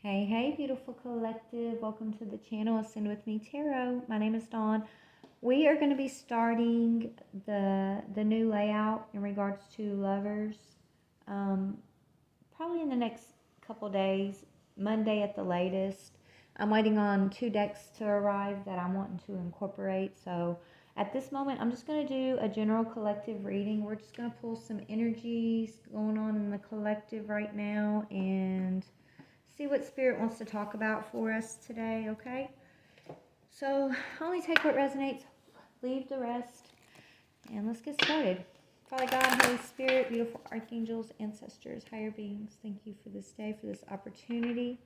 Hey, hey, beautiful collective. Welcome to the channel Ascend With Me Tarot. My name is Dawn. We are going to be starting the new layout in regards to lovers um, probably in the next couple days, Monday at the latest. I'm waiting on 2 decks to arrive that I'm wanting to incorporate. So at this moment, I'm just going to do a general collective reading. We're just going to pull some energies going on in the collective right now and see what Spirit wants to talk about for us today, okay? So only take what resonates, leave the rest, and let's get started. Father God, Holy Spirit, beautiful archangels, ancestors, higher beings, thank you for this day, for this opportunity.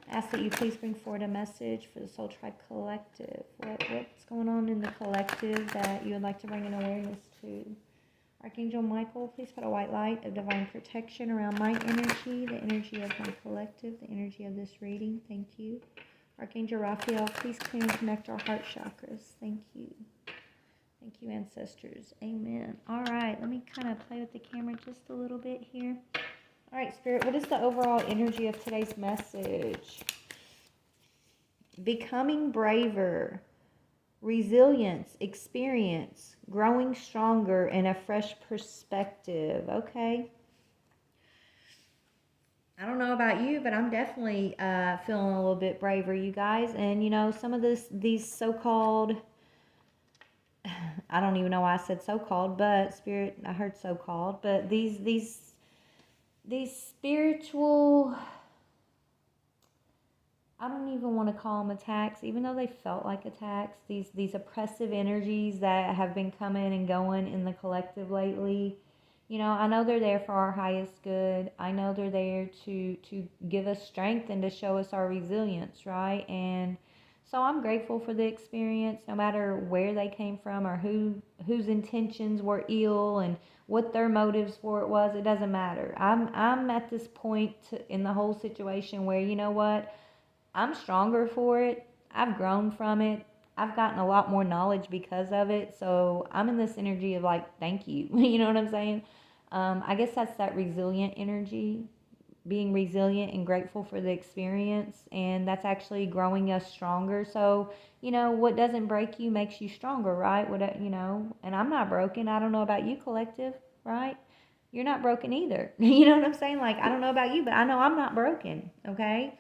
I ask that you please bring forward a message for the Soul Tribe Collective. What's going on in the collective that you would like to bring an awareness to? Archangel Michael, please put a white light of divine protection around my energy, the energy of my collective, the energy of this reading. Thank you. Archangel Raphael, please clear and connect our heart chakras. Thank you. Thank you, ancestors. Amen. All right, let me kind of play with the camera just a little bit here. All right, Spirit, what is the overall energy of today's message? Becoming braver, resilience, experience, growing stronger, and a fresh perspective. Okay. I don't know about you, but I'm definitely feeling a little bit braver, you guys. And some of these so-called, I don't even know why I said so-called, but Spirit, I heard so-called, but these spiritual, I don't even want to call them attacks, even though they felt like attacks. These oppressive energies that have been coming and going in the collective lately. I know they're there for our highest good. I know they're there to give us strength and to show us our resilience, right? And so I'm grateful for the experience, no matter where they came from or whose intentions were ill and what their motives for it was. It doesn't matter. I'm at this point in the whole situation where, you know what? I'm stronger for it. I've grown from it. I've gotten a lot more knowledge because of it. So I'm in this energy of like, thank you. You know what I'm saying? I guess that's that resilient energy, being resilient and grateful for the experience. And that's actually growing us stronger. So, what doesn't break you makes you stronger, right? And I'm not broken. I don't know about you, collective, right? You're not broken either. You know what I'm saying? Like, I don't know about you, but I know I'm not broken, okay?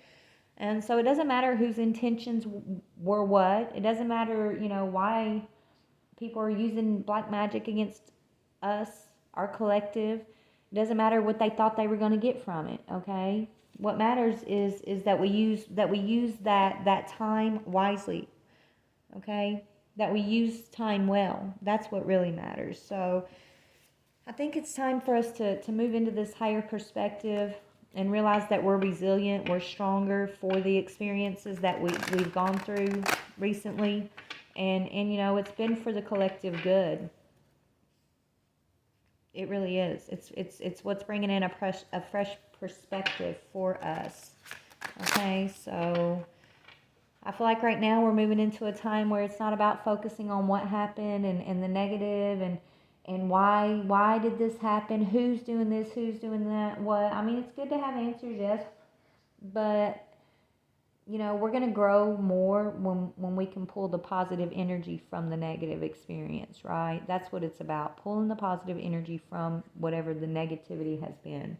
And so it doesn't matter whose intentions were what. It doesn't matter, why people are using black magic against us, our collective. It doesn't matter what they thought they were going to get from it, okay? What matters is that we use that time wisely, okay? That we use time well. That's what really matters. So I think it's time for us to move into this higher perspective and realize that we're resilient, we're stronger for the experiences that we've gone through recently. And it's been for the collective good. It really is. It's what's bringing in a fresh perspective for us. Okay, so I feel like right now we're moving into a time where it's not about focusing on what happened and the negative and why did this happen, who's doing this, who's doing that, what. I mean, it's good to have answers, yes, but we're going to grow more when we can pull the positive energy from the negative experience, right? That's what it's about, pulling the positive energy from whatever the negativity has been.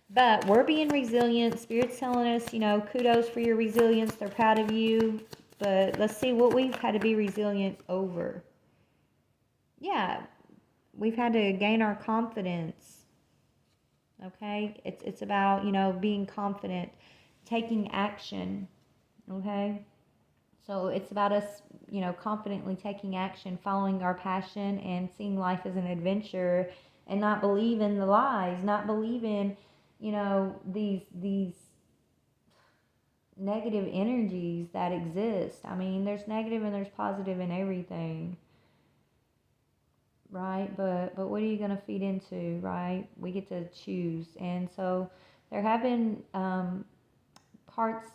But we're being resilient. Spirit's telling us, kudos for your resilience. They're proud of you. But let's see what we've had to be resilient over. Yeah, we've had to gain our confidence. Okay? It's about, being confident, taking action. Okay? So it's about us, confidently taking action, following our passion, and seeing life as an adventure, and not believing the lies, not believing, these negative energies that exist. I mean, there's negative and there's positive in everything, right? But what are you going to feed into, right? We get to choose. And so there have been parts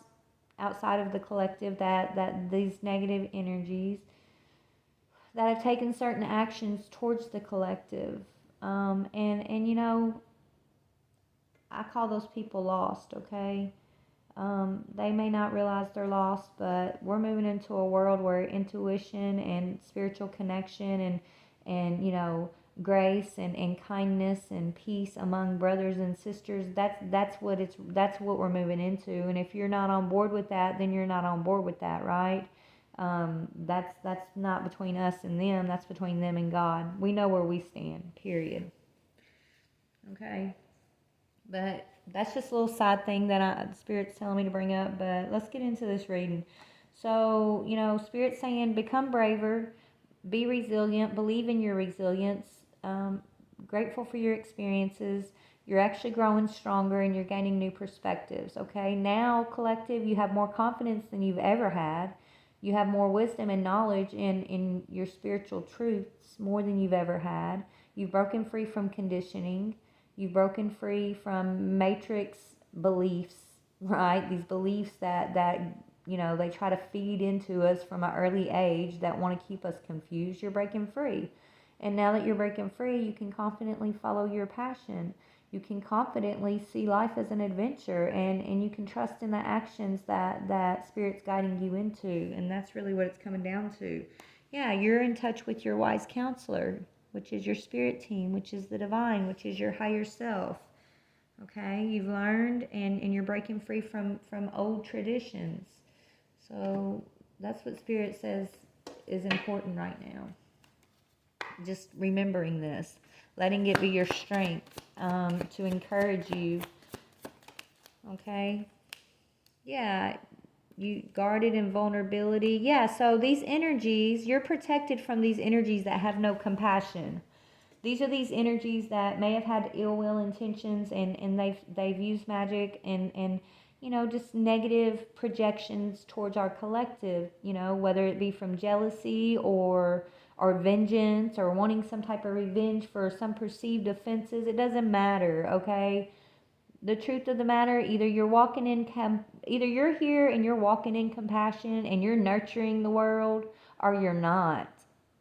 outside of the collective that these negative energies that have taken certain actions towards the collective. And I call those people lost, okay? They may not realize they're lost, but we're moving into a world where intuition and spiritual connection and grace and kindness and peace among brothers and sisters, that's what we're moving into. And if you're not on board with that, then you're not on board with that, right? That's not between us and them, that's between them and God. We know where we stand, period. Okay? But that's just a little side thing that Spirit's telling me to bring up. But let's get into this reading. So, Spirit's saying, become braver, be resilient, believe in your resilience, grateful for your experiences. You're actually growing stronger and you're gaining new perspectives. Okay, now, collective, you have more confidence than you've ever had. You have more wisdom and knowledge in your spiritual truths more than you've ever had. You've broken free from conditioning. You've broken free from matrix beliefs, right? These beliefs that they try to feed into us from an early age that want to keep us confused. You're breaking free. And now that you're breaking free, you can confidently follow your passion. You can confidently see life as an adventure, and you can trust in the actions that Spirit's guiding you into. And that's really what it's coming down to. Yeah, you're in touch with your wise counselor, which is your spirit team, which is the divine, which is your higher self. Okay, you've learned and you're breaking free from old traditions. So that's what Spirit says is important right now. Just remembering this, letting it be your strength to encourage you. Okay, yeah, you guarded in vulnerability. Yeah, so these energies, you're protected from these energies that have no compassion. These are these energies that may have had ill will intentions, and they've used magic and just negative projections towards our collective, whether it be from jealousy or vengeance or wanting some type of revenge for some perceived offenses. It doesn't matter, okay? The truth of the matter, either you're here and you're walking in compassion and you're nurturing the world, or you're not,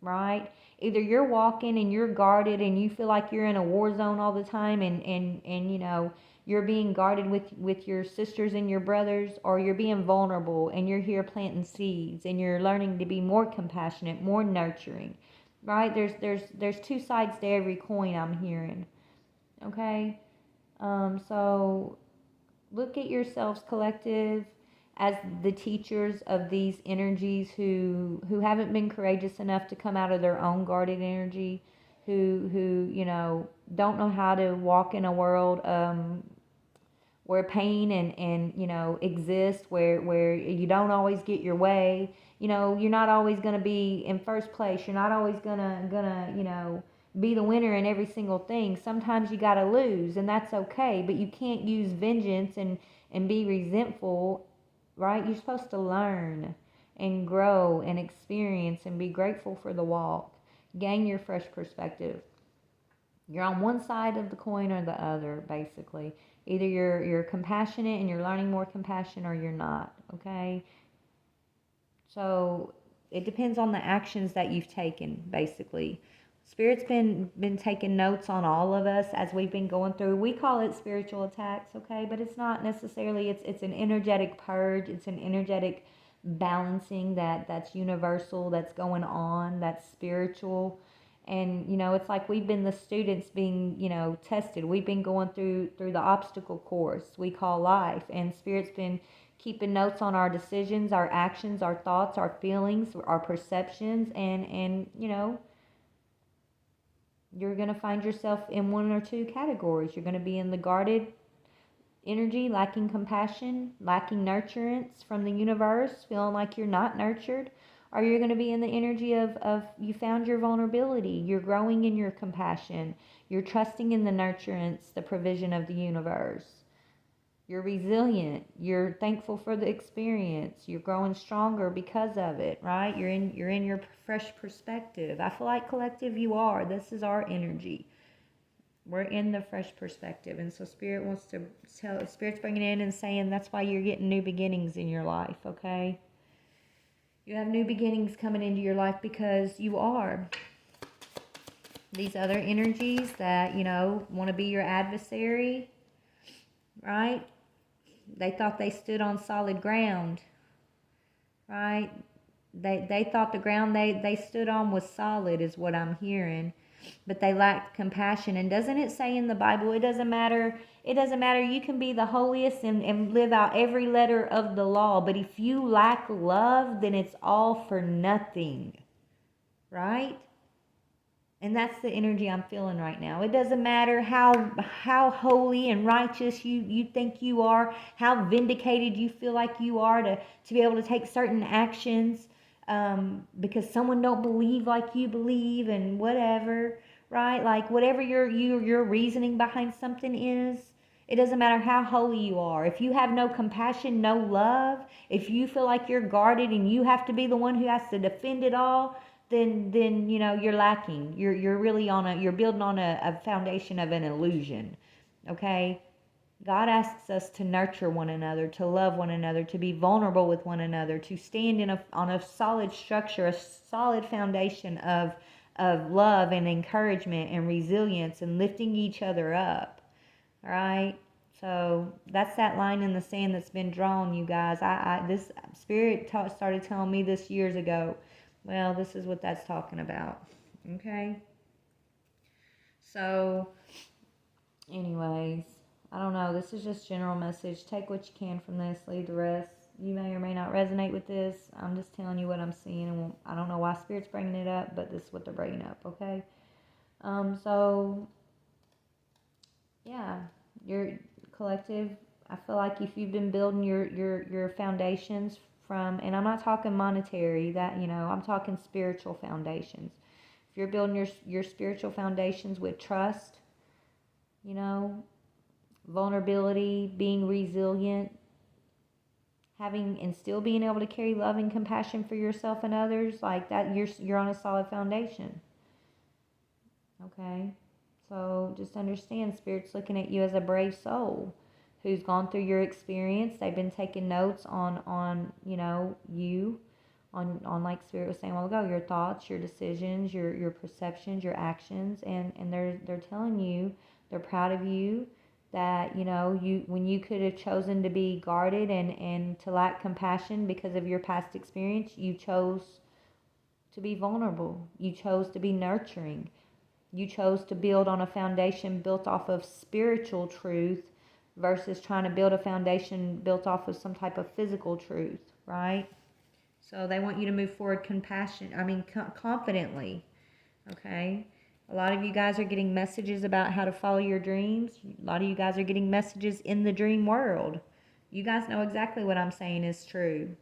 right? Either you're walking and you're guarded and you feel like you're in a war zone all the time, and you're being guarded with your sisters and your brothers, or you're being vulnerable and you're here planting seeds and you're learning to be more compassionate, more nurturing, right? There's two sides to every coin, I'm hearing. Okay? So look at yourselves, collective, as the teachers of these energies who haven't been courageous enough to come out of their own guarded energy, who don't know how to walk in a world where pain and exist, where you don't always get your way. You're not always going to be in first place. You're not always gonna be the winner in every single thing. Sometimes you got to lose, and that's okay. But you can't use vengeance and be resentful, right? You're supposed to learn and grow and experience and be grateful for the walk. Gain your fresh perspective. You're on one side of the coin or the other, basically. Either you're compassionate and you're learning more compassion, or you're not, okay? So it depends on the actions that you've taken, basically. Spirit's been taking notes on all of us as we've been going through. We call it spiritual attacks, okay? But it's not necessarily, it's an energetic purge. It's an energetic balancing that's universal, that's going on, that's spiritual. And it's like we've been the students being tested. We've been going through the obstacle course we call life, and Spirit's been keeping notes on our decisions, our actions, our thoughts, our feelings, our perceptions, and you're going to find yourself in one or two categories. You're going to be in the guarded energy, lacking compassion, lacking nurturance from the universe, feeling like you're not nurtured. Or you're going to be in the energy of you found your vulnerability, you're growing in your compassion, you're trusting in the nurturance, the provision of the universe. You're resilient, you're thankful for the experience, you're growing stronger because of it, right? You're in your fresh perspective. I feel like, collective, you are. This is our energy. We're in the fresh perspective. And so Spirit wants to Spirit's bringing in and saying that's why you're getting new beginnings in your life, okay? You have new beginnings coming into your life because you are. These other energies that, want to be your adversary, right? They thought they stood on solid ground, right? They thought the ground they stood on was solid, is what I'm hearing. But they lacked compassion. And doesn't it say in the Bible, it doesn't matter, you can be the holiest and live out every letter of the law, but if you lack love, then it's all for nothing, right? And that's the energy I'm feeling right now. It doesn't matter how holy and righteous you think you are, how vindicated you feel like you are to be able to take certain actions, because someone don't believe like you believe and whatever, right? Like whatever your reasoning behind something is, it doesn't matter how holy you are. If you have no compassion, no love, if you feel like you're guarded and you have to be the one who has to defend it all, then you're lacking. You're really you're building on a foundation of an illusion. Okay? God asks us to nurture one another, to love one another, to be vulnerable with one another, to stand on a solid structure, a solid foundation of love and encouragement and resilience and lifting each other up. All right? So that's that line in the sand that's been drawn, you guys. This spirit started telling me this years ago. Well, this is what that's talking about. Okay? So, anyways, I don't know. This is just general message. Take what you can from this. Leave the rest. You may or may not resonate with this. I'm just telling you what I'm seeing. And I don't know why Spirit's bringing it up, but this is what they're bringing up, okay? So, yeah. Your collective, I feel like if you've been building your foundations from, and I'm not talking monetary, I'm talking spiritual foundations. If you're building your spiritual foundations with trust, vulnerability, being resilient, having and still being able to carry love and compassion for yourself and others, like that, you're on a solid foundation. Okay? So just understand, Spirit's looking at you as a brave soul who's gone through your experience. They've been taking notes on you, on like Spirit was saying a while ago, your thoughts, your decisions, your perceptions, your actions, and they're telling you, they're proud of you, that when you could have chosen to be guarded and to lack compassion because of your past experience, you chose to be vulnerable. You chose to be nurturing. You chose to build on a foundation built off of spiritual truth versus trying to build a foundation built off of some type of physical truth, right? So they want you to move forward confidently, okay? A lot of you guys are getting messages about how to follow your dreams. A lot of you guys are getting messages in the dream world. You guys know exactly what I'm saying is true.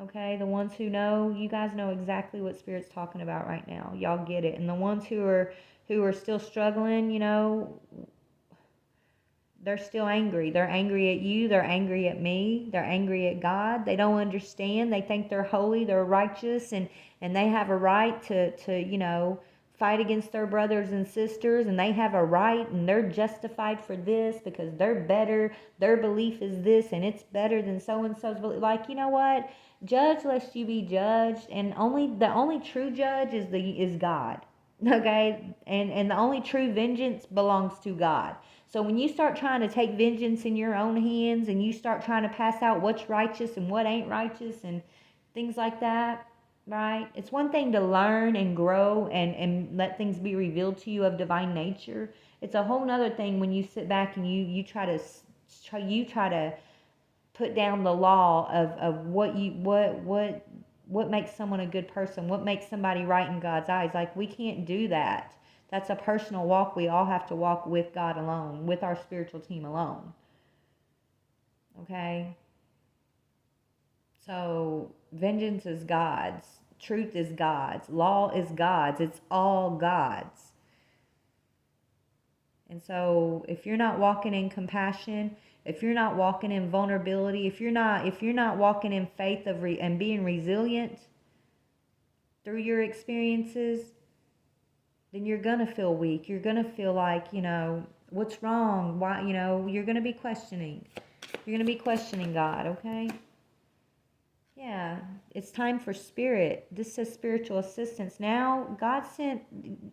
Okay, the ones who know, you guys know exactly what Spirit's talking about right now. Y'all get it. And the ones who are still struggling, they're still angry. They're angry at you. They're angry at me. They're angry at God. They don't understand. They think they're holy. They're righteous, and they have a right to fight against their brothers and sisters, and they have a right, and they're justified for this because they're better. Their belief is this, and it's better than so and so's belief. Like, you know what? Judge lest you be judged, and the only true judge is God. Okay, and the only true vengeance belongs to God. So when you start trying to take vengeance in your own hands and you start trying to pass out what's righteous and what ain't righteous and things like that, right? It's one thing to learn and grow and let things be revealed to you of divine nature. It's a whole nother thing when you sit back and you try to put down the law of what makes someone a good person, what makes somebody right in God's eyes. Like, we can't do that. That's a personal walk we all have to walk with God alone, with our spiritual team alone. Okay? So, vengeance is God's. Truth is God's. Law is God's. It's all God's. And so, if you're not walking in compassion, if you're not walking in vulnerability, if you're not walking in faith and being resilient through your experiences, then you're going to feel weak. You're going to feel like, what's wrong? Why, you're going to be questioning. You're going to be questioning God, okay? Yeah, it's time for Spirit. This says spiritual assistance. Now, God sent,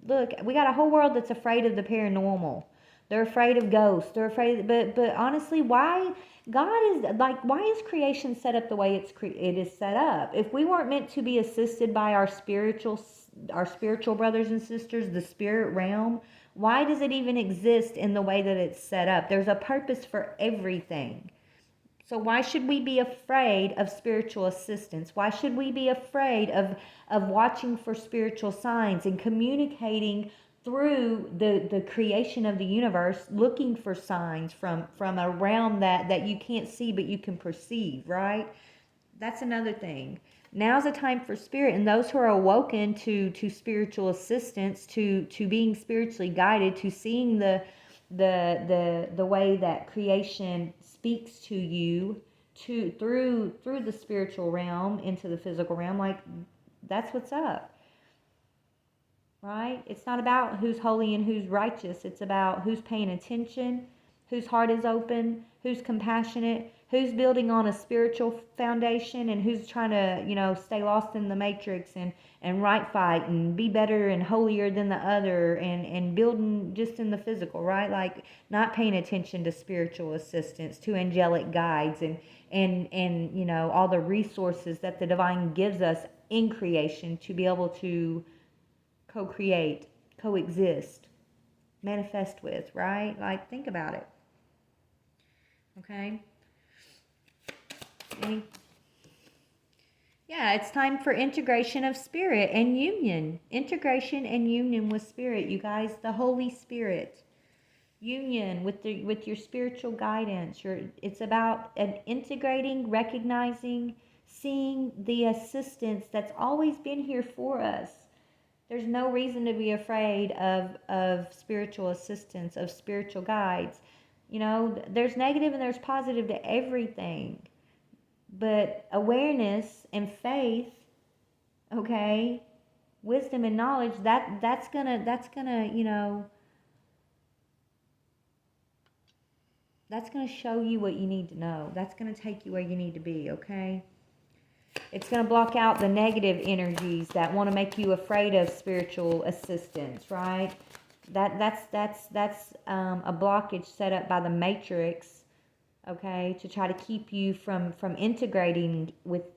look, we got a whole world that's afraid of the paranormal. They're afraid of ghosts. They're afraid, but honestly, why why is creation set up the way it is set up? If we weren't meant to be assisted by our spiritual brothers and sisters, the spirit realm, why does it even exist in the way that it's set up? There's a purpose for everything. So why should we be afraid of spiritual assistance? Why should we be afraid of watching for spiritual signs and communicating through the creation of the universe, looking for signs from a realm that you can't see but you can perceive, right? That's another thing. Now's a time for spirit, and those who are awoken to spiritual assistance, to being spiritually guided, to seeing the way that creation speaks to you through the spiritual realm into the physical realm. Like, that's what's up, right? It's not about who's holy and who's righteous. It's about who's paying attention, whose heart is open, who's compassionate, who's building on a spiritual foundation, and who's trying to, stay lost in the matrix and right fight and be better and holier than the other, and building just in the physical, right? Like, not paying attention to spiritual assistance, to angelic guides, and all the resources that the divine gives us in creation to be able to co-create, coexist, manifest with, right? Like, think about it. Okay? Yeah, it's time for integration of spirit and union. Integration and union with spirit, you guys. The Holy Spirit. Union with your spiritual guidance. It's about integrating, recognizing, seeing the assistance that's always been here for us. There's no reason to be afraid of spiritual assistance, of spiritual guides. There's negative and there's positive to everything. But awareness and faith, okay, wisdom and knowledge, that's gonna that's gonna show you what you need to know. That's gonna take you where you need to be, okay? It's going to block out the negative energies that want to make you afraid of spiritual assistance, right? That's a blockage set up by the matrix, okay, to try to keep you from integrating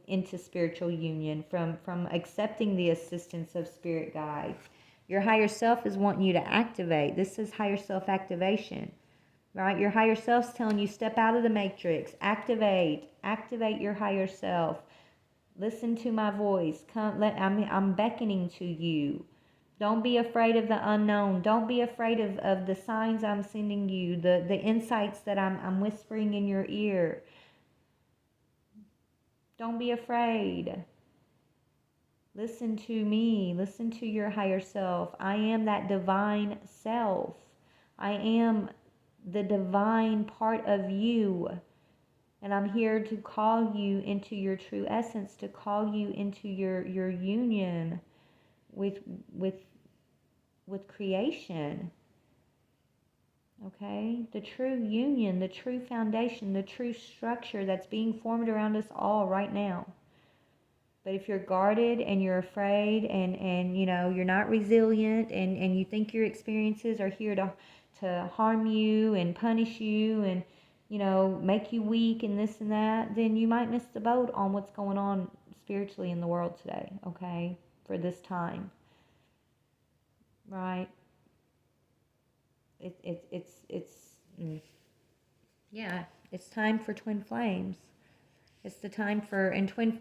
into spiritual union, from accepting the assistance of spirit guides. Your higher self is wanting you to activate. This is higher self activation, right? Your higher self's telling you, step out of the matrix, activate your higher self. Listen to my voice. I'm beckoning to you. Don't be afraid of the unknown. Don't be afraid of the signs I'm sending you, the insights that I'm whispering in your ear. Don't be afraid. Listen to me. Listen to your higher self. I am that divine self. I am the divine part of you. And I'm here to call you into your true essence, to call you into your union with creation. Okay? The true union, the true foundation, the true structure that's being formed around us all right now. But if you're guarded and you're afraid and you're not resilient and you think your experiences are here to harm you and punish you and make you weak and this and that, then you might miss the boat on what's going on spiritually in the world today, okay, for this time, right? It's time for twin flames. It's the time for,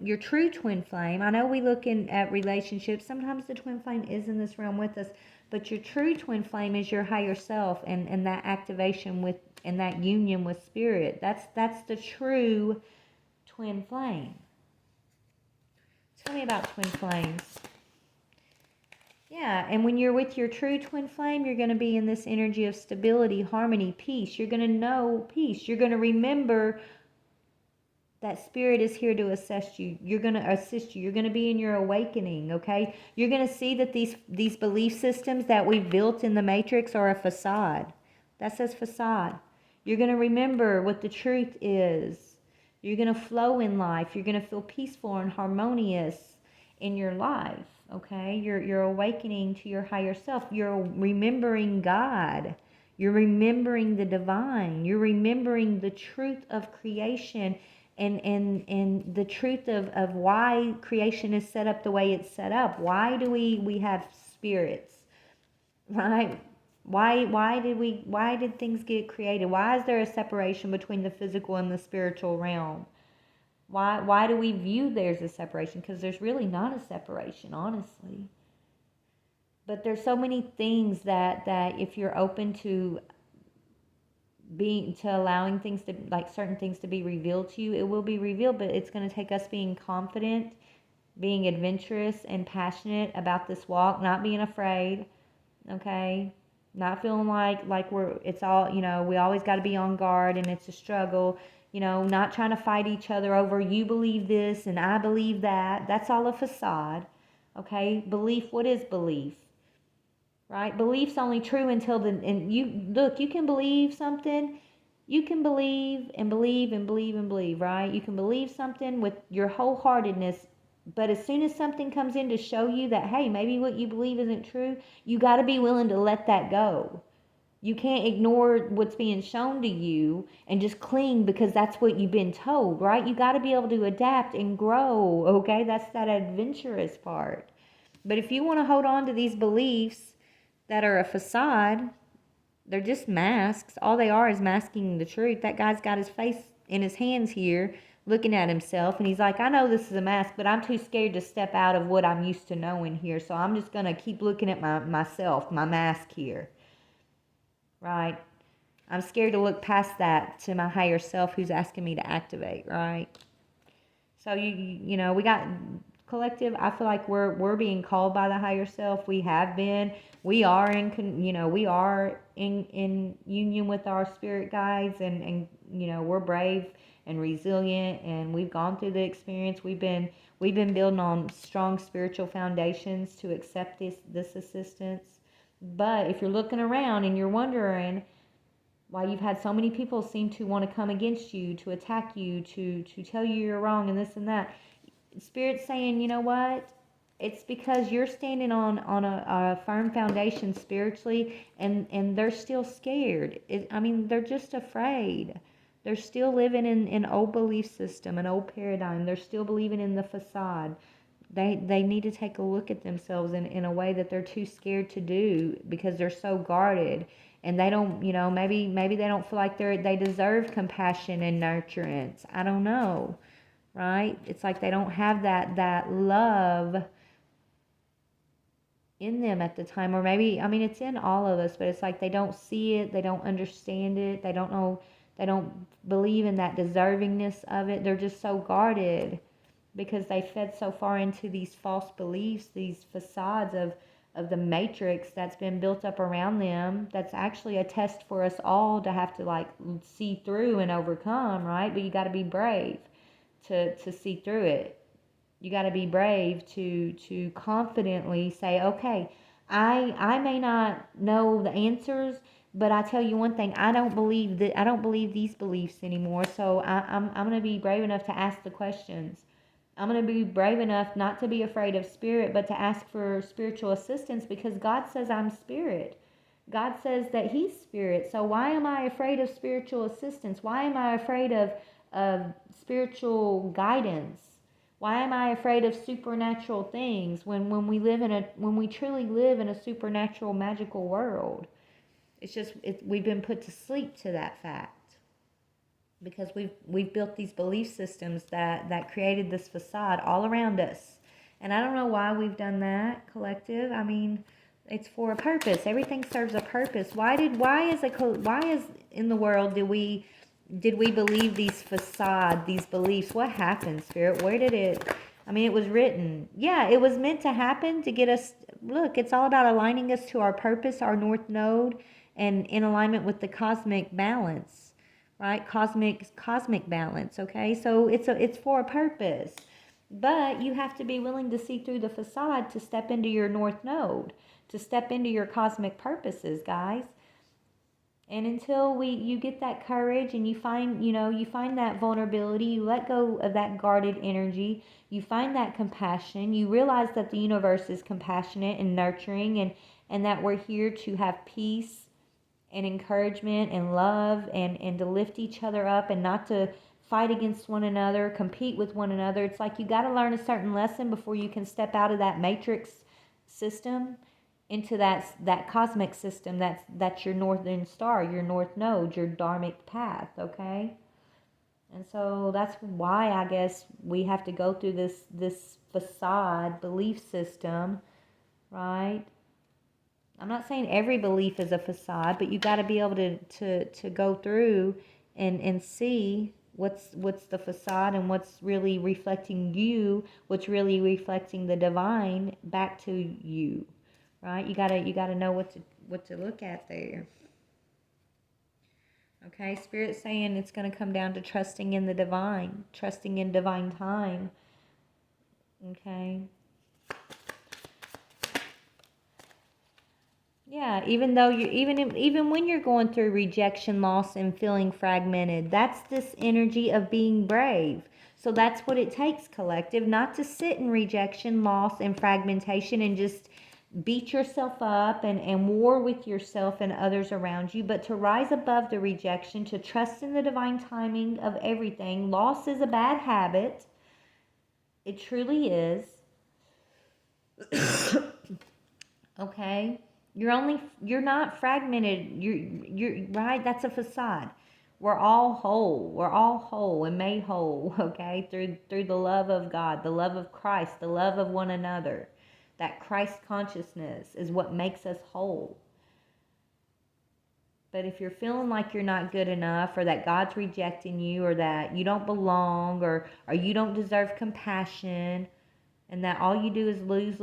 your true twin flame. I know we look at relationships. Sometimes the twin flame is in this realm with us, but your true twin flame is your higher self and that activation with, and that union with spirit. That's the true twin flame. Tell me about twin flames. Yeah, and when you're with your true twin flame, you're going to be in this energy of stability, harmony, peace. You're going to know peace. You're going to remember that spirit is here to assist you. You're going to assist you. You're going to be in your awakening, okay? You're going to see that these belief systems that we've built in the matrix are a facade. That says facade. You're going to remember what the truth is. You're going to flow in life. You're going to feel peaceful and harmonious in your life, okay? You're awakening to your higher self. You're remembering God. You're remembering the divine. You're remembering the truth of creation and the truth of why creation is set up the way it's set up. Why do we have spirits? Right? Why did things get created? Why is there a separation between the physical and the spiritual realm? Why do we view there's a separation? Because there's really not a separation, honestly. But there's so many things that if you're open to allowing things to, like, certain things to be revealed to you, it will be revealed. But it's going to take us being confident, being adventurous and passionate about this walk, not being afraid. Okay, not feeling like it's all, we always got to be on guard and it's a struggle. Not trying to fight each other over you believe this and I believe that. That's all a facade. Okay, belief. What is belief? Right? Belief's only true until you can believe something. You can believe and believe and believe and believe, right? You can believe something with your wholeheartedness, but as soon as something comes in to show you that, hey, maybe what you believe isn't true, you got to be willing to let that go. You can't ignore what's being shown to you and just cling because that's what you've been told, right? You got to be able to adapt and grow, okay? That's that adventurous part. But if you want to hold on to these beliefs that are a facade, they're just masks. All they are is masking the truth. That guy's got his face in his hands here looking at himself, and he's like, I know this is a mask, but I'm too scared to step out of what I'm used to knowing here, so I'm just going to keep looking at myself, my mask here. Right? I'm scared to look past that to my higher self who's asking me to activate, right? So we got collective. I feel like we're being called by the higher self. We have been. We are in union with our spirit guides, and we're brave and resilient, and we've gone through the experience. We've been building on strong spiritual foundations to accept this assistance. But if you're looking around and you're wondering why you've had so many people seem to want to come against you, to attack you, to tell you you're wrong and this and that, Spirit's saying, you know what? It's because you're standing on a firm foundation spiritually, and they're still scared. They're just afraid. They're still living in an old belief system, an old paradigm. They're still believing in the facade. They need to take a look at themselves in a way that they're too scared to do because they're so guarded. And they don't, maybe they don't feel like they deserve compassion and nurturance. I don't know, right? It's like they don't have that love in them at the time. Or maybe, it's in all of us, but it's like they don't see it, they don't understand it, they don't know, they don't believe in that deservingness of it. They're just so guarded because they fed so far into these false beliefs, these facades of the matrix that's been built up around them. That's actually a test for us all to have to see through and overcome, right? But you got to be brave to see through it. You got to be brave to confidently say, okay, I may not know the answers, but I tell you one thing, I don't believe these beliefs anymore. So I'm going to be brave enough to ask the questions. I'm going to be brave enough not to be afraid of spirit, but to ask for spiritual assistance, because God says I'm spirit. God says that He's spirit. So why am I afraid of spiritual assistance? Why am I afraid of spiritual guidance? Why am I afraid of supernatural things when we truly live in a supernatural, magical world? We've been put to sleep to that fact. Because we've built these belief systems that created this facade all around us. And I don't know why we've done that, collective. It's for a purpose. Everything serves a purpose. Why is in the world did we believe these beliefs? What happened, Spirit? Where did it it was written. Yeah, it was meant to happen to get us. Look, it's all about aligning us to our purpose, our north node, and in alignment with the cosmic balance. Right? Cosmic balance, okay? So it's for a purpose. But you have to be willing to see through the facade to step into your north node, to step into your cosmic purposes, guys. And until you get that courage and you find that vulnerability, you let go of that guarded energy, you find that compassion, you realize that the universe is compassionate and nurturing, and that we're here to have peace and encouragement and love, and to lift each other up and not to fight against one another, compete with one another. It's like you got to learn a certain lesson before you can step out of that matrix system into that cosmic system that's your northern star, your north node, your dharmic path, okay? And so that's why I guess we have to go through this facade belief system, right? I'm not saying every belief is a facade, but you got to be able to go through and see what's the facade and what's really reflecting you, what's really reflecting the divine back to you, right? You gotta know what to look at there. Okay, Spirit's saying it's going to come down to trusting in the divine, trusting in divine time. Okay. Yeah, even though you even when you're going through rejection, loss, and feeling fragmented, that's this energy of being brave. So that's what it takes, collective, not to sit in rejection, loss, and fragmentation and just beat yourself up and war with yourself and others around you, but to rise above the rejection, to trust in the divine timing of everything. Loss is a bad habit. It truly is. Okay? You're not fragmented. You're right, that's a facade. We're all whole. We're all whole and made whole, okay? Through the love of God, the love of Christ, the love of one another. That Christ consciousness is what makes us whole. But if you're feeling like you're not good enough, or that God's rejecting you, or that you don't belong, or you don't deserve compassion, and that all you do is lose,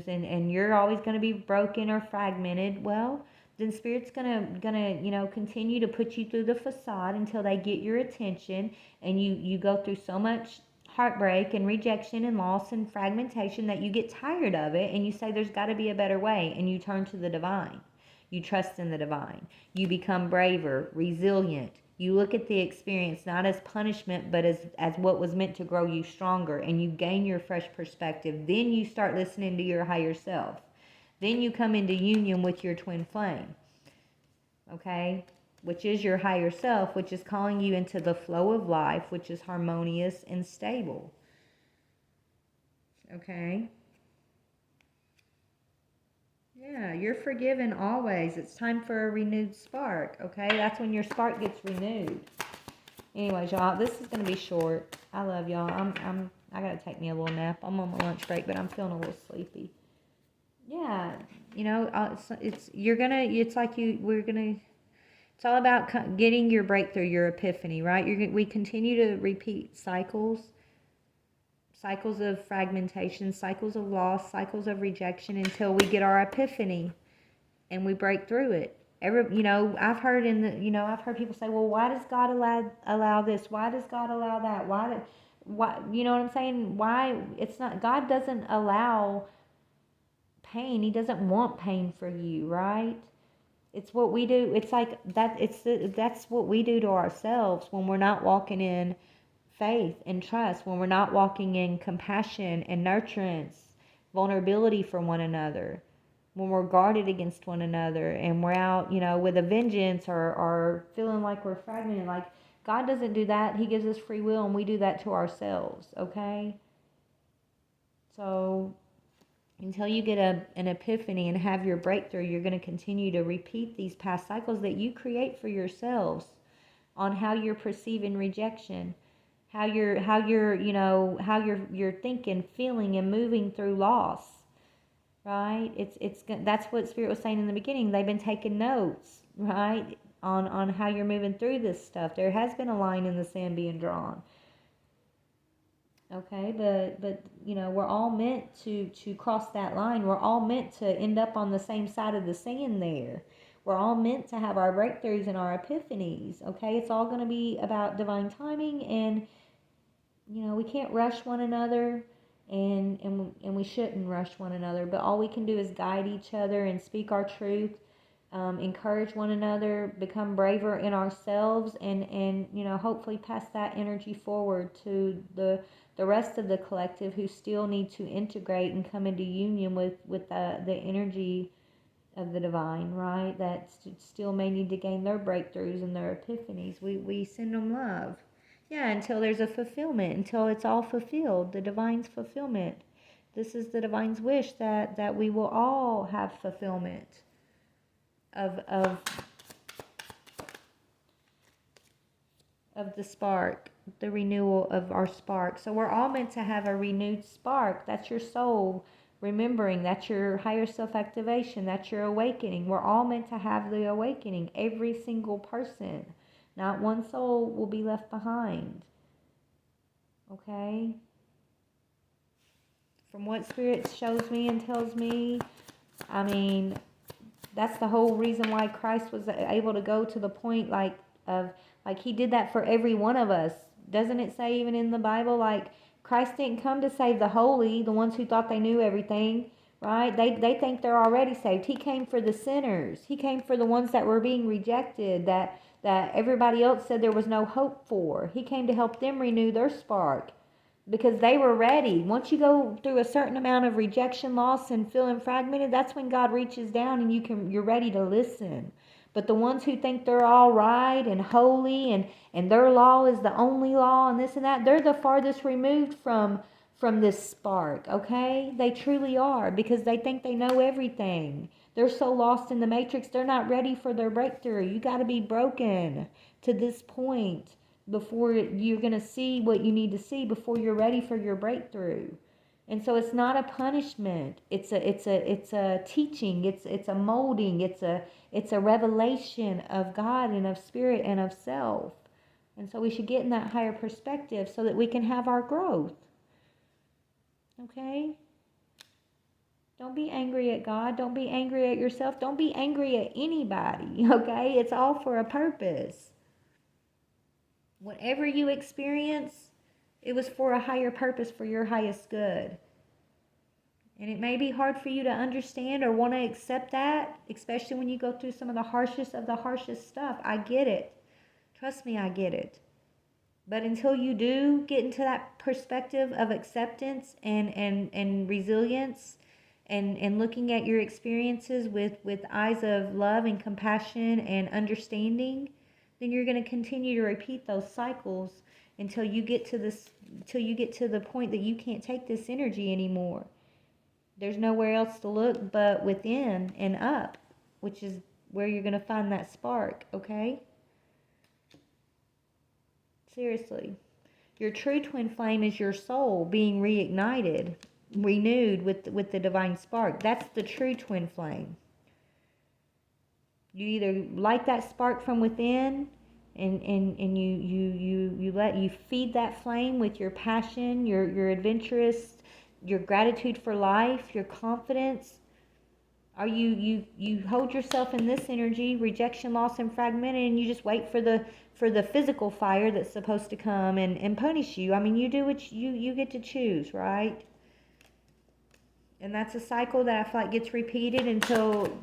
and you're always going to be broken or fragmented, well, then Spirit's gonna continue to put you through the facade until they get your attention, and you go through so much heartbreak and rejection and loss and fragmentation that you get tired of it, and you say there's got to be a better way, and you turn to the divine. You trust in the divine. You become braver, resilient. You look at the experience not as punishment, but as what was meant to grow you stronger, and you gain your fresh perspective. Then you start listening to your higher self. Then you come into union with your twin flame, okay? Which is your higher self, which is calling you into the flow of life, which is harmonious and stable, okay? Yeah, you're forgiven always. It's time for a renewed spark, okay? That's when your spark gets renewed. Anyways, y'all, this is going to be short. I love y'all. I got to take me a little nap. I'm on my lunch break, but I'm feeling a little sleepy. Yeah, it's all about getting your breakthrough, your epiphany, right? We continue to repeat cycles of fragmentation, cycles of loss, cycles of rejection until we get our epiphany and we break through it. I've heard I've heard people say, well, why does God allow this? Why does God allow that? Why, you know what I'm saying? Why? It's not, God doesn't allow pain. He doesn't want pain for you, right? It's what we do. It's like that. That's what we do to ourselves when we're not walking in faith and trust, when we're not walking in compassion and nurturance, vulnerability for one another, when we're guarded against one another, and we're out, with a vengeance, or feeling like we're fragmented. Like, God doesn't do that. He gives us free will, and we do that to ourselves, okay? So until you get an epiphany and have your breakthrough, you're going to continue to repeat these past cycles that you create for yourselves on how you're perceiving rejection, how you're thinking, feeling, and moving through loss, right? That's what Spirit was saying in the beginning. They've been taking notes, right, on how you're moving through this stuff. There has been a line in the sand being drawn. Okay, but we're all meant to cross that line. We're all meant to end up on the same side of the sand there. We're all meant to have our breakthroughs and our epiphanies. Okay, it's all going to be about divine timing, and we can't rush one another, and we shouldn't rush one another. But all we can do is guide each other and speak our truth, encourage one another, become braver in ourselves, and hopefully pass that energy forward to the rest of the collective who still need to integrate and come into union with the energy of the divine, right? That still may need to gain their breakthroughs and their epiphanies. We send them love. Yeah, until there's a fulfillment, until it's all fulfilled, the divine's fulfillment. This is the divine's wish that we will all have fulfillment of the spark, the renewal of our spark. So we're all meant to have a renewed spark. That's your soul remembering. That's your higher self activation. That's your awakening. We're all meant to have the awakening. Every single person. Not one soul will be left behind. Okay? From what Spirit shows me and tells me, I mean, that's the whole reason why Christ was able to go to the point like he did that for every one of us. Doesn't it say even in the Bible, like, Christ didn't come to save the holy, the ones who thought they knew everything, right? They think they're already saved. He came for the sinners. He came for the ones that were being rejected, that everybody else said there was no hope for. He came to help them renew their spark because they were ready. Once you go through a certain amount of rejection, loss, and feeling fragmented, that's when God reaches down and you're ready to listen. But the ones who think they're all right and holy and their law is the only law and this and that, they're the farthest removed from this spark, okay? They truly are, because they think they know everything. They're so lost in the matrix, they're not ready for their breakthrough. You got to be broken to this point before you're going to see what you need to see, before you're ready for your breakthrough. And so it's not a punishment. It's a teaching. It's a molding. It's a revelation of God and of spirit and of self. And so we should get in that higher perspective so that we can have our growth. Okay? Don't be angry at God. Don't be angry at yourself. Don't be angry at anybody. Okay? It's all for a purpose. Whatever you experience, it was for a higher purpose, for your highest good. And it may be hard for you to understand or want to accept that, especially when you go through some of the harshest stuff. I get it. Trust me, I get it. But until you do get into that perspective of acceptance and resilience and looking at your experiences with eyes of love and compassion and understanding, then you're going to continue to repeat those cycles until you get to the point that you can't take this energy anymore. There's nowhere else to look but within and up, which is where you're going to find that spark, okay? Seriously. Your true twin flame is your soul being reignited, renewed with the divine spark. That's the true twin flame. You either light that spark from within and you feed that flame with your passion, your adventurous, your gratitude for life, your confidence. Or you hold yourself in this energy, rejection, loss, and fragmented, and you just wait for the physical fire that's supposed to come and punish you. I mean, you do what you get to choose, right? And that's a cycle that I feel like gets repeated until,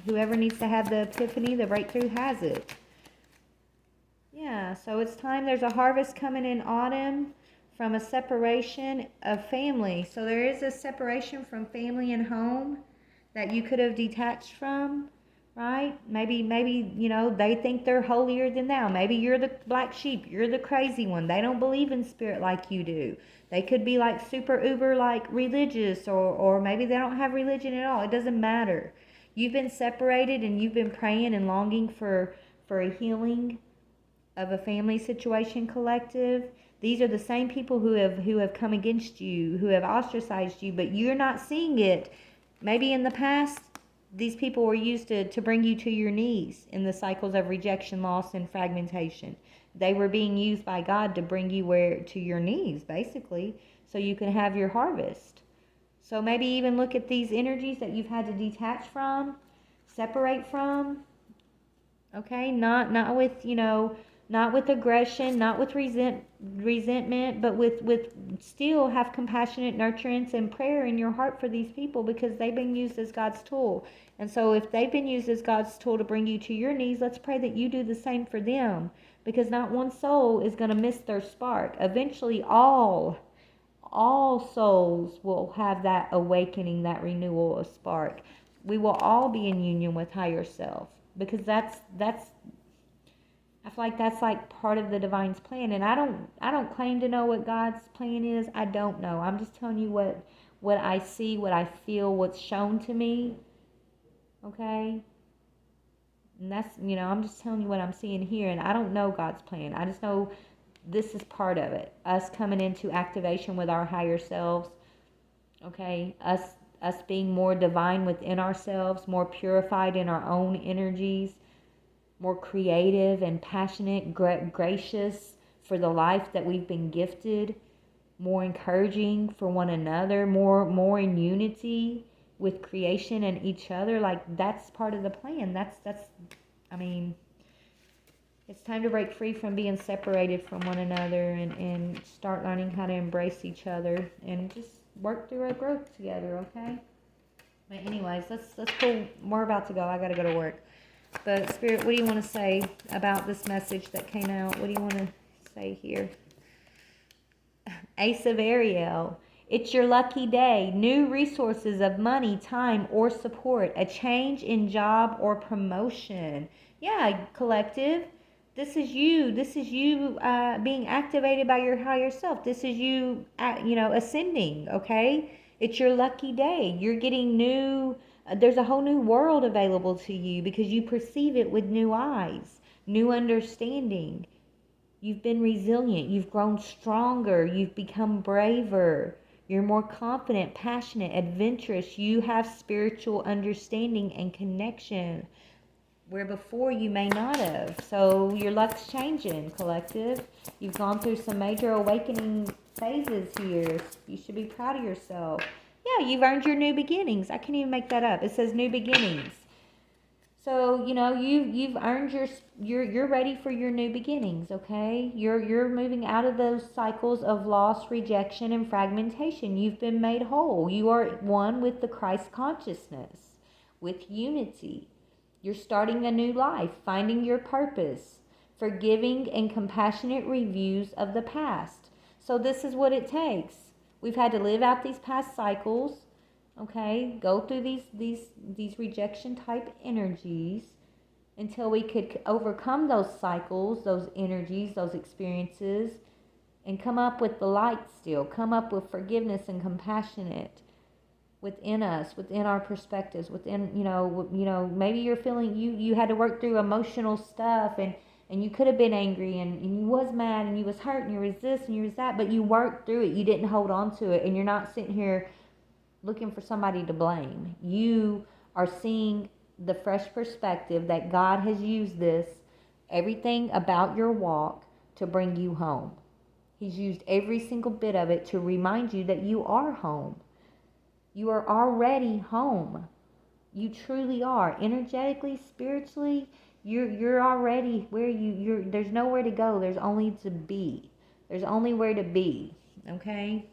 whoever needs to have the epiphany, the breakthrough, has it. Yeah, so it's time. There's a harvest coming in autumn from a separation of family. So there is a separation from family and home that you could have detached from, right? Maybe they think they're holier than thou. Maybe you're the black sheep. You're the crazy one. They don't believe in spirit like you do. They could be like super uber like religious, or maybe they don't have religion at all. It doesn't matter. You've been separated and you've been praying and longing for a healing of a family situation collective. These are the same people who have come against you, who have ostracized you, but you're not seeing it. Maybe in the past, these people were used to bring you to your knees in the cycles of rejection, loss, and fragmentation. They were being used by God to bring you to your knees, basically, so you can have your harvest. So maybe even look at these energies that you've had to detach from, separate from. Okay, not with not with aggression, not with resentment, but with still have compassionate nurturance and prayer in your heart for these people, because they've been used as God's tool. And so if they've been used as God's tool to bring you to your knees, let's pray that you do the same for them, because not one soul is going to miss their spark. Eventually all souls will have that awakening, that renewal of spark. we will all be in union with higher self, because that's I feel like that's like part of the divine's plan. And I don't claim to know what God's plan is. I don't know. I'm just telling you what I see, what I feel, what's shown to me. Okay? And that's, I'm just telling you what I'm seeing here, and I don't know God's plan. I just know this is part of it. Us coming into activation with our higher selves. Okay? Us being more divine within ourselves, more purified in our own energies, more creative and passionate, gracious for the life that we've been gifted, more encouraging for one another, more in unity with creation and each other. Like, that's part of the plan. I mean, it's time to break free from being separated from one another, and start learning how to embrace each other and just work through our growth together, okay? But anyways, let's go. We're about to go. I gotta go to work. But Spirit, what do you want to say about this message that came out? What do you want to say here? Ace of Ariel. It's your lucky day. New resources of money, time, or support. A change in job or promotion. Yeah, collective. This is you. This is you being activated by your higher self. This is you, ascending, okay? It's your lucky day. You're getting new... there's a whole new world available to you because you perceive it with new eyes, new understanding. You've been resilient. You've grown stronger. You've become braver. You're more confident, passionate, adventurous. You have spiritual understanding and connection where before you may not have. So your luck's changing, collective. You've gone through some major awakening phases here. You should be proud of yourself. Yeah, you've earned your new beginnings. I can't even make that up. It says new beginnings. So, you've earned you're ready for your new beginnings, okay? You're moving out of those cycles of loss, rejection, and fragmentation. You've been made whole. You are one with the Christ consciousness, with unity. You're starting a new life, finding your purpose, forgiving and compassionate reviews of the past. So this is what it takes. We've had to live out these past cycles, okay? Go through these rejection type energies until we could overcome those cycles, those energies, those experiences, and come up with the light still. Come up with forgiveness and compassionate within us, within our perspectives, within, maybe you're feeling you had to work through emotional stuff, and you could have been angry, and you was mad, and you was hurt, and you was this, and you was that, but you worked through it. You didn't hold on to it, and you're not sitting here looking for somebody to blame. You are seeing the fresh perspective that God has used everything about your walk to bring you home. He's used every single bit of it to remind you that you are home. You are already home. You truly are. Energetically, spiritually, you're already where you're there's nowhere to go. There's only to be. There's only where to be. Okay?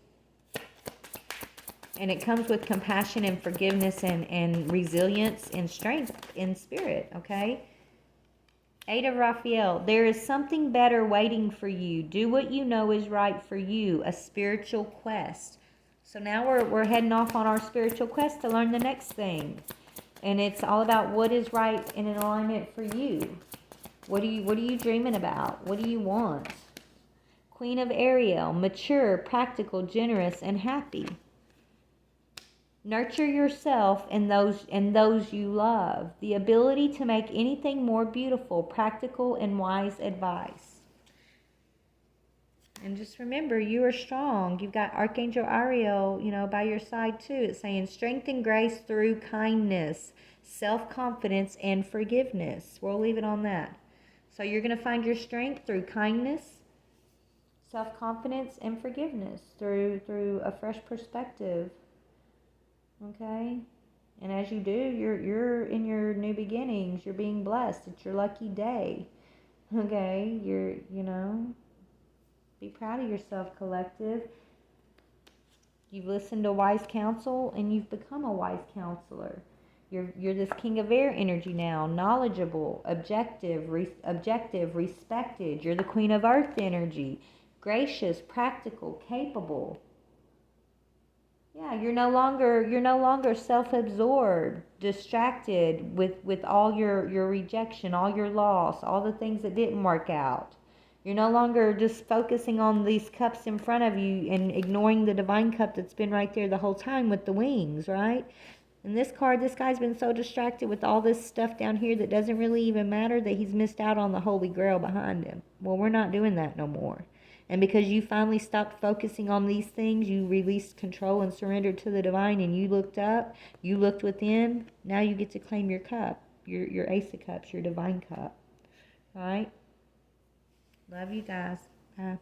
And it comes with compassion and forgiveness and resilience and strength in spirit, okay? Eight of Raphael. There is something better waiting for you. Do what you know is right for you. A spiritual quest. So now we're heading off on our spiritual quest to learn the next thing. And it's all about what is right and in alignment for you. What are you dreaming about? What do you want? Queen of Ariel. Mature, practical, generous, and happy. Nurture yourself and those you love. The ability to make anything more beautiful, practical, and wise advice. And just remember, you are strong. You've got Archangel Ariel, by your side too. It's saying strength and grace through kindness, self-confidence, and forgiveness. We'll leave it on that. So you're going to find your strength through kindness, self-confidence, and forgiveness through a fresh perspective. Okay? And as you do, you're in your new beginnings. You're being blessed. It's your lucky day. Okay? Be proud of yourself, collective. You've listened to wise counsel and you've become a wise counselor. You're this king of air energy now, knowledgeable, objective, respected. You're the queen of earth energy, gracious, practical, capable. Yeah, you're no longer self-absorbed, distracted with all your rejection, all your loss, all the things that didn't work out. You're no longer just focusing on these cups in front of you and ignoring the divine cup that's been right there the whole time with the wings, right? And this card, this guy's been so distracted with all this stuff down here that doesn't really even matter that he's missed out on the Holy Grail behind him. Well, we're not doing that no more. And because you finally stopped focusing on these things, you released control and surrendered to the divine, and you looked up, you looked within, now you get to claim your cup, your Ace of Cups, your divine cup. All right? Love you guys. Bye.